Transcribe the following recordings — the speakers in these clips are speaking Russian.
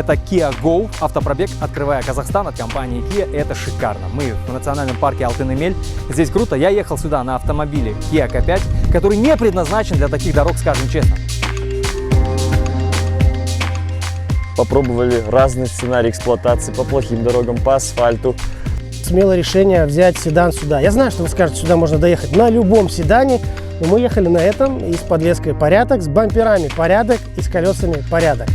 это Kia Go, автопробег, открывая Казахстан от компании Kia. Это шикарно. Мы в национальном парке Алтын-Эмель. Здесь круто. Я ехал сюда на автомобиле Kia K5, который не предназначен для таких дорог, скажем честно. Попробовали разные сценарии эксплуатации по плохим дорогам, по асфальту. Смело решение взять седан сюда. Я знаю, что вы скажете, сюда можно доехать на любом седане, но мы ехали на этом и с подвеской порядок, с бамперами порядок и с колесами порядок.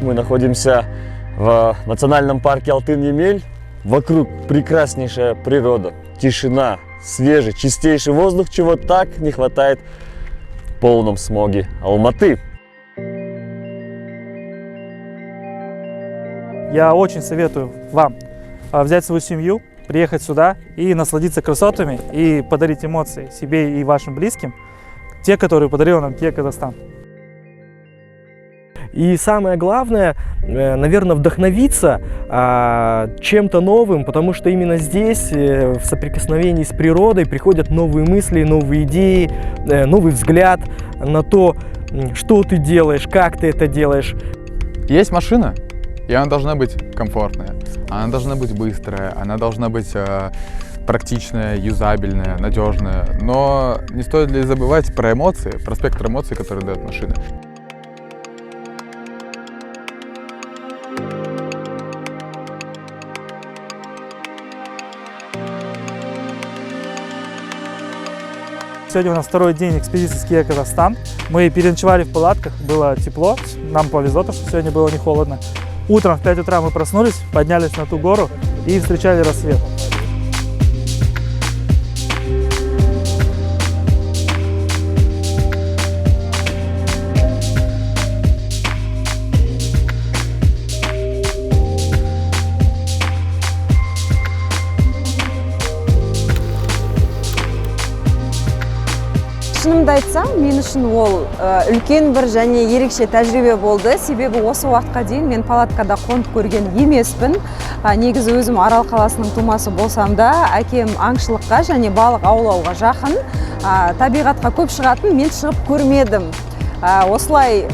Мы находимся в национальном парке Алтын-Эмель. Вокруг прекраснейшая природа, тишина, свежий, чистейший воздух, чего так не хватает в полном смоге Алматы. Я очень советую вам взять свою семью, приехать сюда и насладиться красотами и подарить эмоции себе и вашим близким, те, которые подарил нам Kia Казахстан. И самое главное, наверное, вдохновиться чем-то новым, потому что именно здесь, в соприкосновении с природой, приходят новые мысли, новые идеи, новый взгляд на то, что ты делаешь, как ты это делаешь. Есть машина, и она должна быть комфортная, она должна быть быстрая, она должна быть практичная, юзабельная, надежная. Но не стоит ли забывать про эмоции, про спектр эмоций, которые дает машина. Сегодня у нас второй день экспедиции с Kia Казахстан. Мы переночевали в палатках, было тепло, нам повезло, что сегодня было не холодно. Утром в 5 утра мы проснулись, поднялись на ту гору и встречали рассвет. Шынымды айтсам, мен үшін ол үлкен бір және ерекше тәжірибе болды. Себебі осы уақытқа дейін мен палаткада қонып көрген емеспін. Негізі өзім Арал қаласының тумасы болсам да, әкем аңшылыққа және балық аулауға жақын. Табиғатқа көп шығатын мен шығып көрмедім. Осылай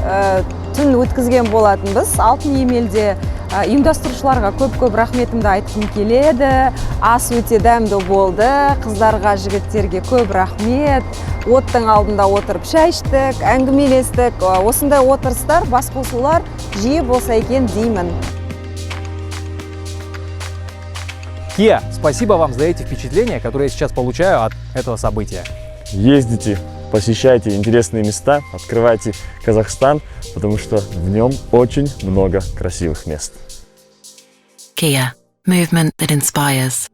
түн өткізген болатынбыз. Алтын-Эмельде ұйымдастырушыларға көп рахметімді айтқым келеді. Ас өте дәмді болды. Қыздарға, жігіттерге көп рахмет. Оттың алдында отырып шай іштік, әңгімелестік. Осындай отырыстар, басқосулар жиі болса екен деймін. Kia, спасибо вам за эти впечатления, которые я сейчас получаю от этого события. Ездите, посещайте интересные места, открывайте Казахстан, потому что в нем очень много красивых мест. Kia, movement that inspires.